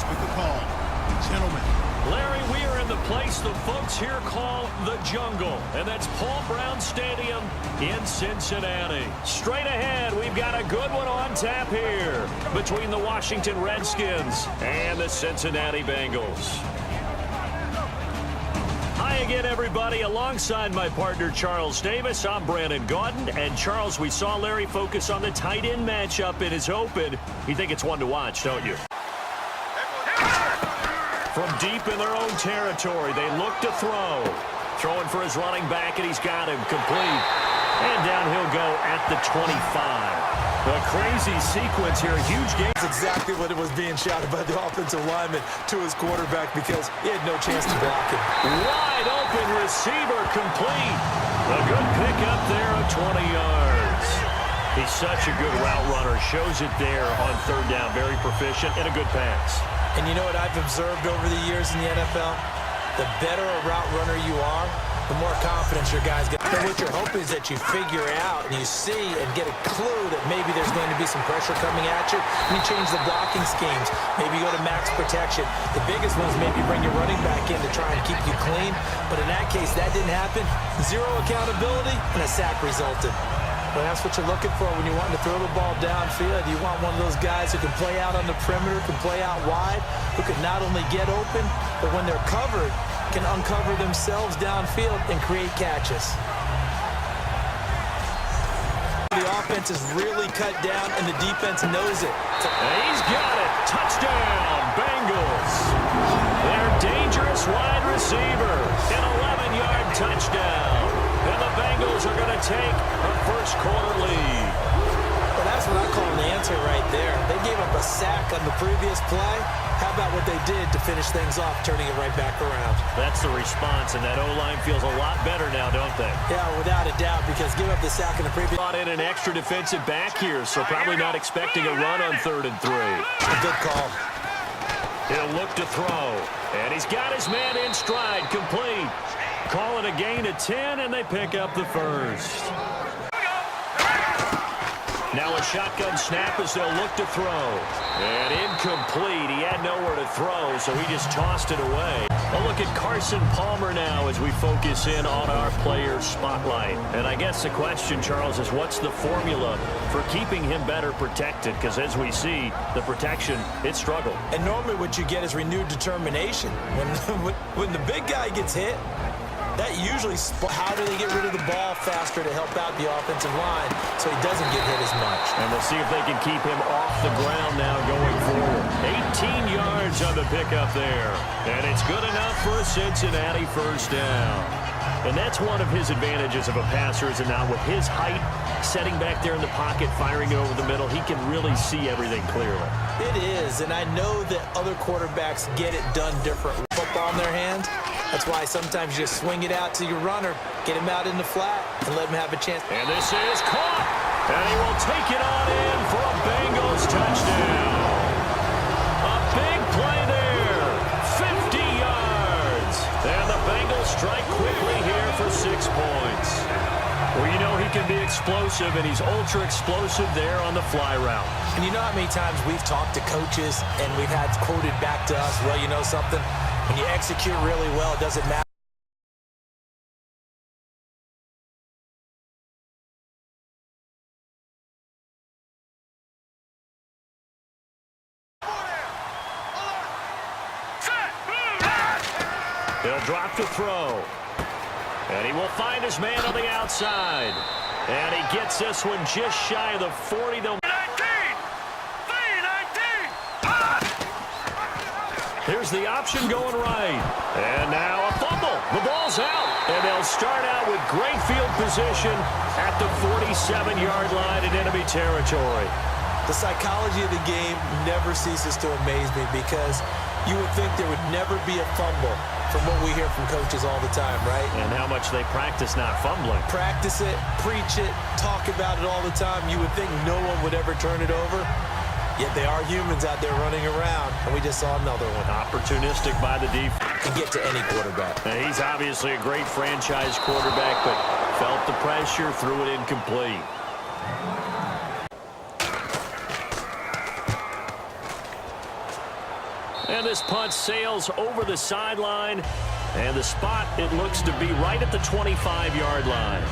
this with the call. Gentlemen. Larry, we are in the place the folks here call the jungle, and that's Paul Brown Stadium in Cincinnati. Straight ahead, we've got a good one on tap here between the Washington Redskins and the Cincinnati Bengals. Hi again, everybody. Alongside my partner, Charles Davis, I'm Brandon Gaudin. And, Charles, we saw Larry focus on the tight end matchup in his open. You think it's one to watch, don't you? From deep in their own territory, they look to throw. Throwing for his running back, and he's got him complete. And down he'll go at the 25. A crazy sequence here, a huge game. That's exactly what it was being shouted by the offensive lineman to his quarterback because he had no chance to block him. Wide open receiver complete. A good pick up there of 20 yards. He's such a good route runner. Shows it there on third down. Very proficient and a good pass. And you know what I've observed over the years in the NFL? The better a route runner you are, the more confidence your guys get. And what you're hoping is that you figure out and you see and get a clue that maybe there's going to be some pressure coming at you, and you change the blocking schemes. Maybe you go to max protection. The biggest one is maybe bring your running back in to try and keep you clean. But in that case, that didn't happen. Zero accountability, and a sack resulted. Well, that's what you're looking for when you want to throw the ball downfield. You want one of those guys who can play out on the perimeter, can play out wide, who can not only get open, but when they're covered, can uncover themselves downfield and create catches. The offense is really cut down, and the defense knows it. He's got it. Touchdown, Bengals. Their dangerous wide receiver. An 11-yard touchdown. And the Bengals are going to take a first-quarter lead. Well, that's what I call an answer right there. They gave up a sack on the previous play. How about what they did to finish things off, turning it right back around? That's the response, and that O-line feels a lot better now, don't they? Yeah, without a doubt, because give up the sack in the previous... Brought in an extra defensive back here, so probably not expecting a run on 3rd and 3. A good call. He'll look to throw, and he's got his man in stride, complete. Call it a gain of 10, and they pick up the first. Now a shotgun snap as they'll look to throw. And incomplete. He had nowhere to throw, so he just tossed it away. A look at Carson Palmer now as we focus in on our player spotlight. And I guess the question, Charles, is what's the formula for keeping him better protected? Because as we see, the protection, it struggled. And normally what you get is renewed determination. When the big guy gets hit, that usually, how do they get rid of the ball faster to help out the offensive line so he doesn't get hit as much? And we'll see if they can keep him off the ground now going forward. 18 yards on the pickup there. And it's good enough for a Cincinnati first down. And that's one of his advantages of a passer, is now with his height, setting back there in the pocket, firing it over the middle, he can really see everything clearly. It is, and I know that other quarterbacks get it done differently. Football in their hands. That's why sometimes you just swing it out to your runner, get him out in the flat, and let him have a chance. And this is caught. And he will take it on in for a Bengals touchdown. A big play there. 50 yards. And the Bengals strike quickly here for 6 points. Well, you know he can be explosive, and he's ultra-explosive there on the fly route. And you know how many times we've talked to coaches, and we've had quoted back to us, well, you know something? When you execute really well, it doesn't matter. He'll drop to throw. And he will find his man on the outside. And he gets this one just shy of the 40. Here's the option going right. And now a fumble. The ball's out. And they'll start out with great field position at the 47-yard line in enemy territory. The psychology of the game never ceases to amaze me because you would think there would never be a fumble from what we hear from coaches all the time, right? And how much they practice not fumbling. Practice it, preach it, talk about it all the time. You would think no one would ever turn it over. Yet they are humans out there running around, and we just saw another one. Opportunistic by the defense. Can get to any quarterback. Now, he's obviously a great franchise quarterback, but felt the pressure, threw it incomplete. And this punt sails over the sideline. And the spot, it looks to be right at the 25-yard line.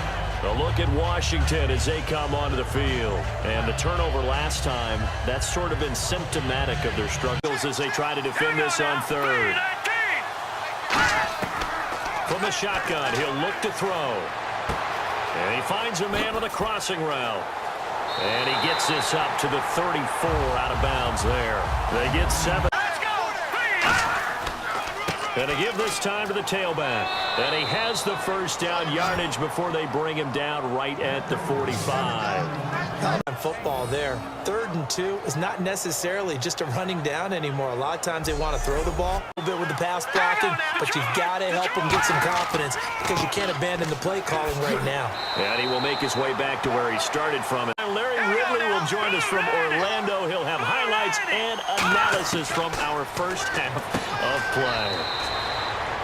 A look at Washington as they come onto the field. And the turnover last time, that's sort of been symptomatic of their struggles as they try to defend this on third. From the shotgun, he'll look to throw. And he finds a man on the crossing route. And he gets this up to the 34 out of bounds there. They get 7. And they give this time to the tailback. And he has the first down yardage before they bring him down right at the 45. Football there. 3rd and 2 is not necessarily just a running down anymore. A lot of times they want to throw the ball a little bit with the pass blocking, but you've got to help them get some confidence because you can't abandon the play calling right now. And he will make his way back to where he started from. And Larry Ridley will join us from Orlando. He'll have highlights and analysis from our first half of play.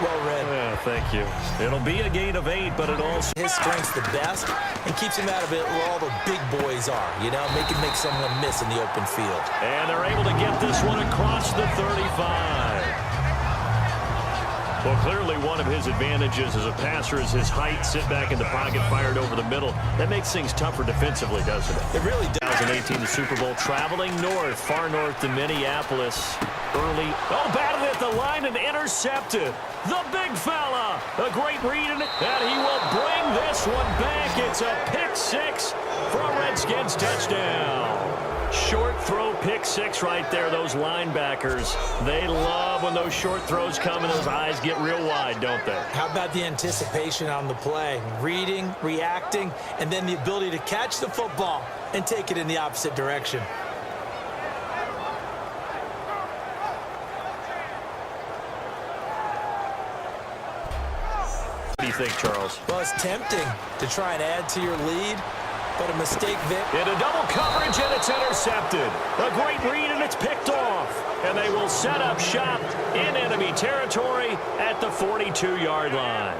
Well read. Yeah, thank you. It'll be a gain of 8, but it also... His strength's the best and keeps him out of it where all the big boys are, you know, make someone miss in the open field. And they're able to get this one across the 35. Well, clearly one of his advantages as a passer is his height. Sit back in the pocket, fired over the middle. That makes things tougher defensively, doesn't it? It really does. 2018, the Super Bowl, traveling north, far north to Minneapolis. Early. Oh, batted at the line and intercepted. The big fella. A great read in it. And he will bring this one back. It's a pick 6 for a Redskins touchdown. Short throw, pick 6 right there. Those linebackers, they love when those short throws come and those eyes get real wide, don't they? How about the anticipation on the play? Reading, reacting, and then the ability to catch the football and take it in the opposite direction. What do you think, Charles? Well, it's tempting to try and add to your lead, but a mistake there. In a double coverage, and it's intercepted. A great read, and it's picked off. And they will set up shop in enemy territory at the 42-yard line.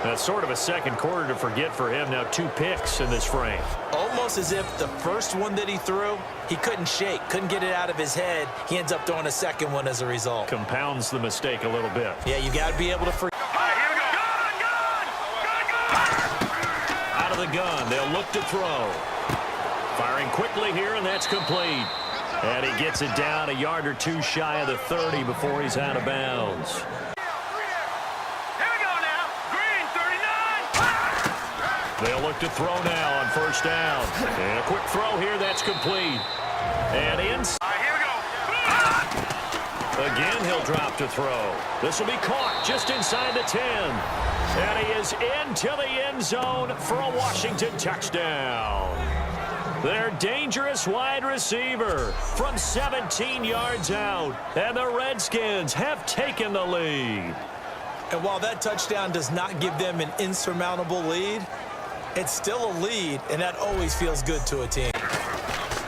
That's sort of a second quarter to forget for him. Now 2 picks in this frame. Almost as if the first one that he threw, he couldn't shake, couldn't get it out of his head. He ends up throwing a second one as a result. Compounds the mistake a little bit. Yeah, you got to be able to forget. Out of the gun, they'll look to throw. Firing quickly here, and that's complete. And he gets it down a yard or 2 shy of the 30 before he's out of bounds. They'll look to throw now on first down. And a quick throw here, that's complete. And inside. Again, he'll drop to throw. This will be caught just inside the 10. And he is into the end zone for a Washington touchdown. Their dangerous wide receiver from 17 yards out. And the Redskins have taken the lead. And while that touchdown does not give them an insurmountable lead, it's still a lead, and that always feels good to a team.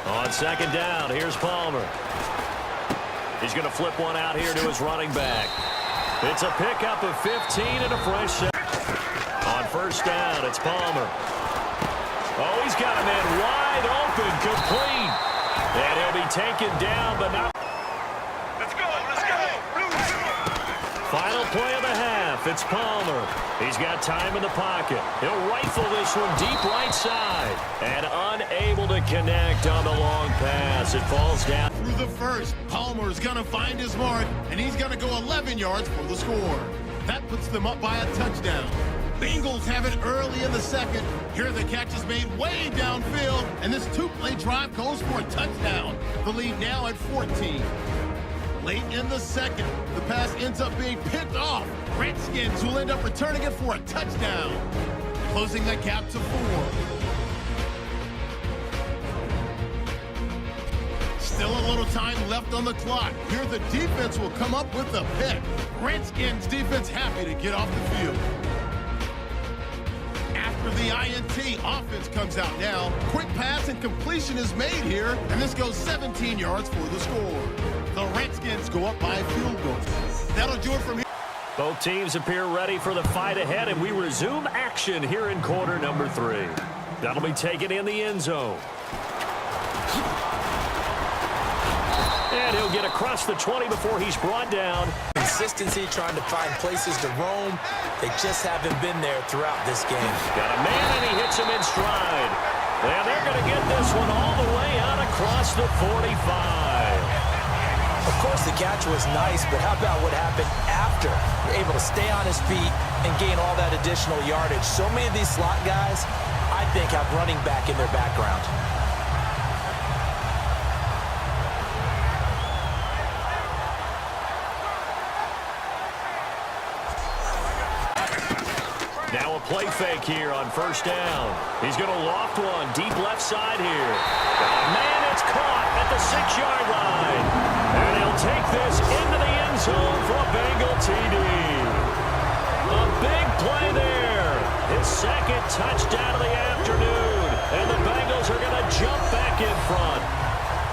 On second down, here's Palmer. He's going to flip one out here to his running back. It's a pickup of 15 and a fresh set. On first down, it's Palmer. Oh, he's got a man wide open, complete. And he'll be taken down, but not. Let's go. Final play of the half. It's Palmer. He's got time in the pocket. He'll rifle this one deep right side. And unable to connect on the long pass. It falls down. Through the first, Palmer's going to find his mark, and he's going to go 11 yards for the score. That puts them up by a touchdown. Bengals have it early in the second. Here the catch is made way downfield, and this 2-play drive goes for a touchdown. The lead now at 14. Late in the second, the pass ends up being picked off. Redskins will end up returning it for a touchdown, closing the gap to 4. Still a little time left on the clock. Here the defense will come up with the pick. Redskins defense happy to get off the field. After the INT, offense comes out now. Quick pass and completion is made here, and this goes 17 yards for the score. The Redskins go up by a field goal. That'll do it from here. Both teams appear ready for the fight ahead, and we resume action here in quarter number 3. That'll be taken in the end zone. And he'll get across the 20 before he's brought down. Consistency, trying to find places to roam. They just haven't been there throughout this game. Got a man, and he hits him in stride. And they're going to get this one all the way out across the 45. Of course, the catch was nice, but how about what happened after? You're able to stay on his feet and gain all that additional yardage. So many of these slot guys, I think, have running back in their background. Now a play fake here on first down. He's going to loft one deep left side here. Man, it's caught at the 6-yard line. And he'll take this into the end zone for a Bengal TD. A big play there. His second touchdown of the afternoon. And the Bengals are going to jump back in front.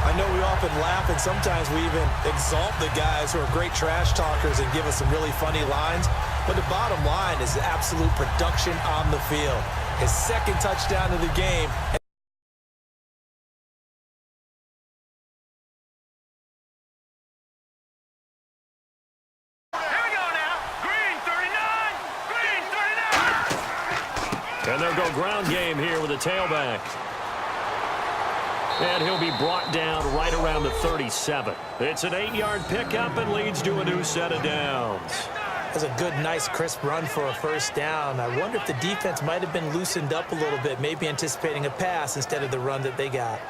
I know we often laugh, and sometimes we even exalt the guys who are great trash talkers and give us some really funny lines. But the bottom line is the absolute production on the field. His second touchdown of the game. Here we go now. Green 39. Green 39. And they'll go ground game here with a tailback. And he'll be brought down right around the 37. It's an 8-yard pickup and leads to a new set of downs. That's a good, nice, crisp run for a first down. I wonder if the defense might have been loosened up a little bit, maybe anticipating a pass instead of the run that they got.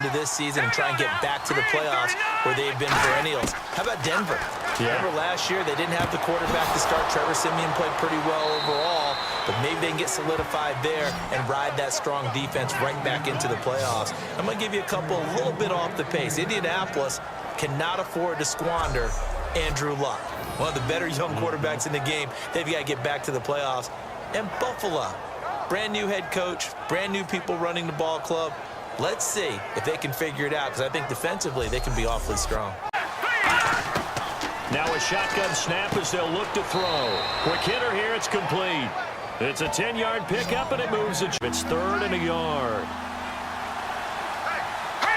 To this season and try and get back to the playoffs where they've been perennials. How about Denver? Yeah. Remember last year they didn't have the quarterback to start. Trevor Siemian played pretty well overall, but maybe they can get solidified there and ride that strong defense right back into the playoffs. I'm going to give you a little bit off the pace. Indianapolis cannot afford to squander Andrew Luck, one of the better young quarterbacks in the game. They've got to get back to the playoffs. And Buffalo, brand new head coach, brand new people running the ball club. Let's see if they can figure it out, because I think defensively they can be awfully strong. Now a shotgun snap as they'll look to throw. Quick hitter here, it's complete. It's a 10-yard pickup, and it moves it. It's 3rd and a yard.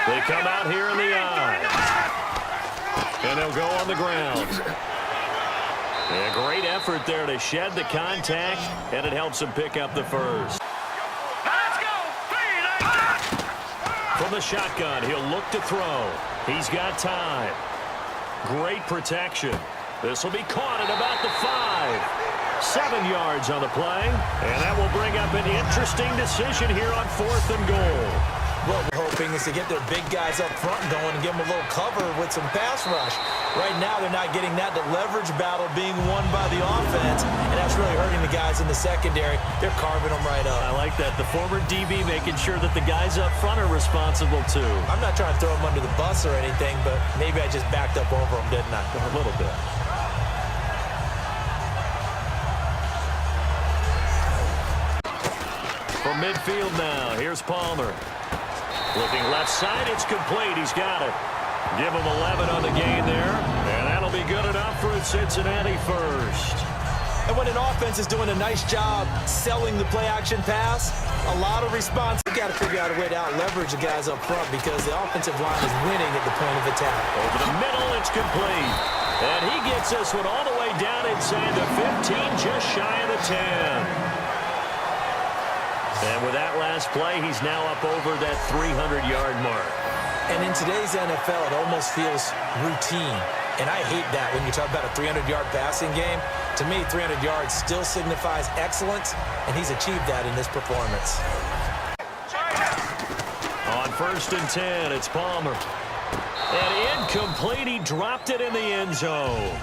They come out here in the eye. And they'll go on the ground. A great effort there to shed the contact, and it helps him pick up the first. Let's go. From the shotgun, he'll look to throw. He's got time. Great protection. This will be caught at about the 5. 7 yards on the play, and that will bring up an interesting decision here on 4th and goal. What we're hoping is to get their big guys up front going and give them a little cover with some pass rush. Right now, they're not getting that. The leverage battle being won by the offense, and that's really hurting the guys in the secondary. They're carving them right up. I like that. The former DB making sure that the guys up front are responsible, too. I'm not trying to throw them under the bus or anything, but maybe I just backed up over them, didn't I? A little bit. From midfield now, here's Palmer. Looking left side, it's complete. He's got it. Give him 11 on the gain there, and that'll be good enough for a Cincinnati first. And when an offense is doing a nice job selling the play-action pass, a lot of response. You've got to figure out a way to out-leverage the guys up front because the offensive line is winning at the point of attack. Over the middle, it's complete. And he gets this one all the way down inside the 15, just shy of the 10. And with that last play, he's now up over that 300-yard mark. And in today's NFL, it almost feels routine. And I hate that when you talk about a 300-yard passing game. To me, 300 yards still signifies excellence, and he's achieved that in this performance. On 1st and 10, it's Palmer. And incomplete. He dropped it in the end zone.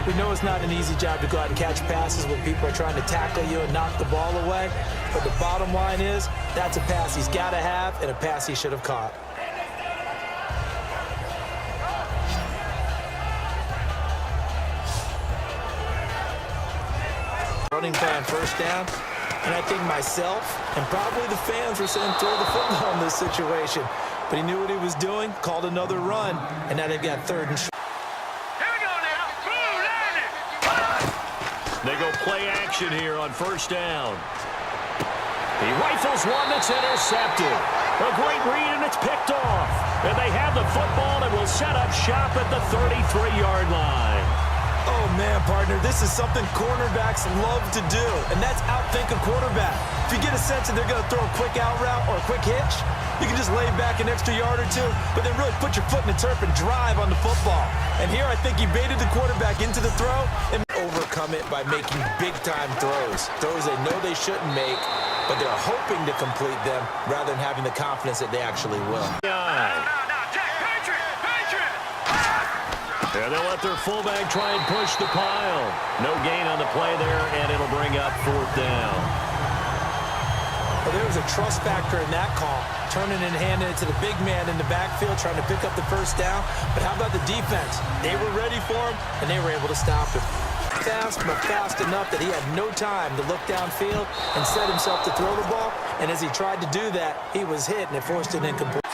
We know it's not an easy job to go out and catch passes when people are trying to tackle you and knock the ball away. But the bottom line is, that's a pass he's got to have and a pass he should have caught. Running play on first down. And I think myself and probably the fans were saying throw the football in this situation. But he knew what he was doing, called another run, and now they've got 3rd and short. They go play action here on first down. He rifles one that's intercepted. A great read, and it's picked off. And they have the football and will set up shop at the 33-yard line. Oh, man, partner, this is something cornerbacks love to do, and that's outthink a quarterback. If you get a sense that they're going to throw a quick out route or a quick hitch, you can just lay back an extra yard or two, but then really put your foot in the turf and drive on the football. And here I think he baited the quarterback into the throw and overcome it by making big-time throws. Throws they know they shouldn't make, but they're hoping to complete them rather than having the confidence that they actually will. Yeah, they'll let their fullback try and push the pile. No gain on the play there, and it'll bring up 4th down. Well, there was a trust factor in that call, turning and handing it to the big man in the backfield, trying to pick up the first down. But how about the defense? They were ready for him, and they were able to stop him. Fast, but fast enough that he had no time to look downfield and set himself to throw the ball. And as he tried to do that, he was hit, and it forced an incomplete.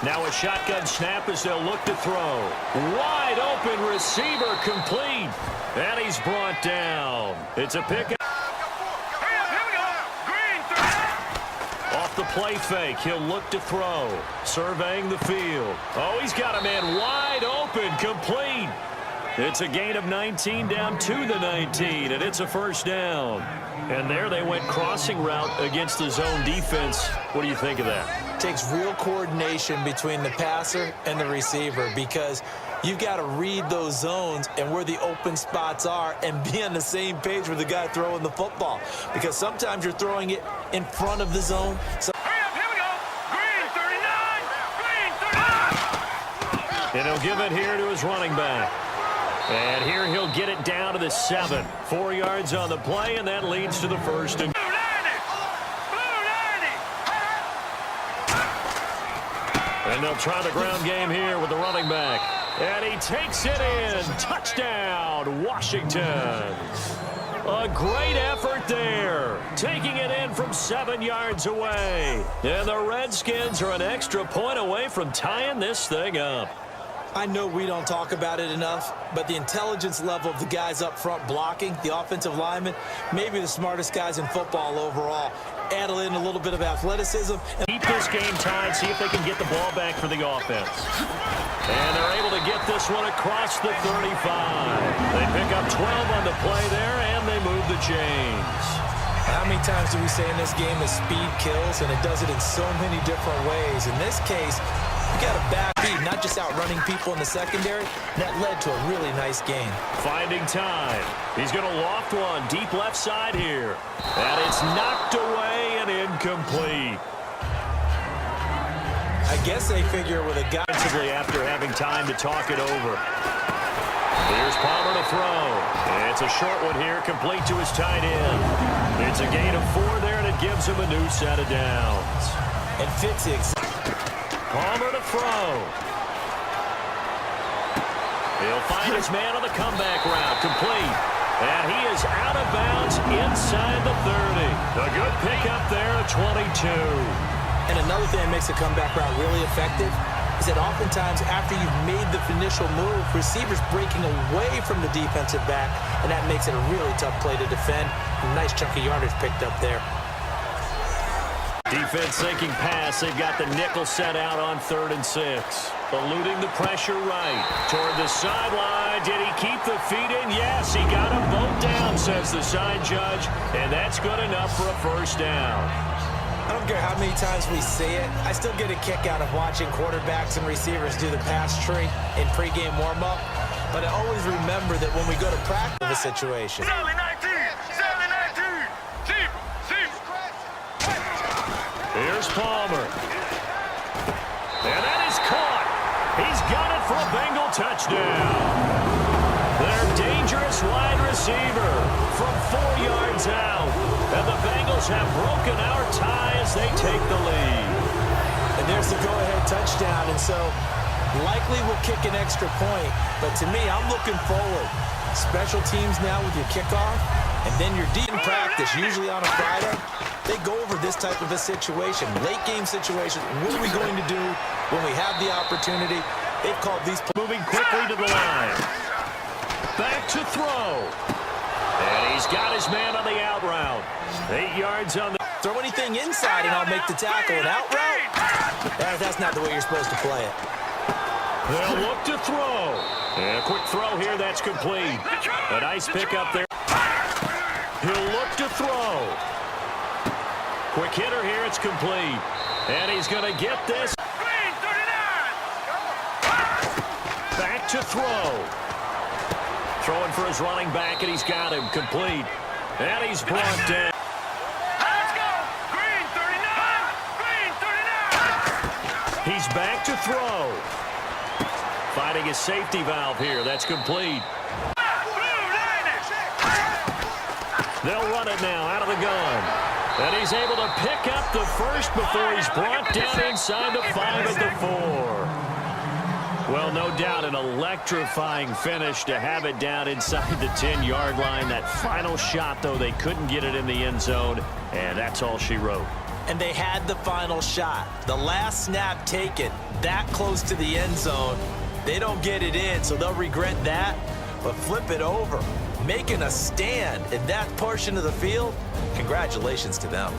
Now a shotgun snap as they'll look to throw. Wide open receiver complete. And he's brought down. It's a pickup. Off the play fake, he'll look to throw. Surveying the field. Oh, he's got a man wide open, complete. It's a gain of 19 down to the 19, and it's a 1st down. And there they went crossing route against the zone defense. What do you think of that? Takes real coordination between the passer and the receiver because you've got to read those zones and where the open spots are and be on the same page with the guy throwing the football. Because sometimes you're throwing it in front of the zone. And he'll give it here to his running back. And here he'll get it down to the 7. 4 yards on the play, and that leads to the 1st and they'll try the ground game here with the running back. And he takes it in. Touchdown, Washington. A great effort there. Taking it in from 7 yards away. And the Redskins are an extra point away from tying this thing up. I know we don't talk about it enough, but the intelligence level of the guys up front blocking, the offensive linemen, maybe the smartest guys in football overall. Add in a little bit of athleticism. Keep this game tied, see if they can get the ball back for the offense. And they're able to get this one across the 35. They pick up 12 on the play there, and they move the chains. How many times do we say in this game that speed kills, and it does it in so many different ways? In this case, you got a back beat, not just outrunning people in the secondary. That led to a really nice game. Finding time. He's going to loft one deep left side here. And it's knocked away and incomplete. I guess they figure with a guy after having time to talk it over. Here's Palmer to throw. It's a short one here, complete to his tight end. It's a gain of 4 there, and it gives him a new set of downs. And fits it. Palmer to throw. He'll find his man on the comeback route, complete. And he is out of bounds inside the 30. A good pickup there at 22. And another thing that makes a comeback route really effective is that oftentimes after you've made the initial move, receivers breaking away from the defensive back, and that makes it a really tough play to defend. A nice chunk of yardage picked up there. Defense sinking pass. They've got the nickel set out on 3rd and 6. Eluding the pressure right. Toward the sideline. Did he keep the feet in? Yes, he got them both down, says the side judge. And that's good enough for a 1st down. I don't care how many times we say it. I still get a kick out of watching quarterbacks and receivers do the pass tree in pregame warm-up. But I always remember that when we go to practice the situation. Here's Palmer. And that is caught. He's got it for a Bengal touchdown. Their dangerous wide receiver from 4 yards out. And the Bengals have broken our tie as they take the lead. And there's the go-ahead touchdown. And so likely we'll kick an extra point. But to me, I'm looking forward. Special teams now with your kickoff. And then your deep practice, usually on a Friday. They go over this type of a situation, late game situation. What are we going to do when we have the opportunity? They've called these. Moving quickly to the line. Back to throw. And he's got his man on the out route. 8 yards on the... Throw anything inside and I'll make the tackle. An out route? That's not the way you're supposed to play it. They'll look to throw. And a quick throw here, that's complete. A nice pick up there. He'll look to throw. Quick hitter here, it's complete. And he's going to get this. Back to throw. Throwing for his running back, and he's got him complete. And he's brought down. Let's go. Green 39. Green 39. He's back to throw. Finding a safety valve here. That's complete. They'll run it now out of the gun. And he's able to pick up the first before he's brought down inside the 5 at the 4. Well, no doubt an electrifying finish to have it down inside the 10-yard line. That final shot, though, they couldn't get it in the end zone, and that's all she wrote. And they had the final shot. The last snap taken that close to the end zone. They don't get it in, so they'll regret that. But flip it over, making a stand in that portion of the field, congratulations to them.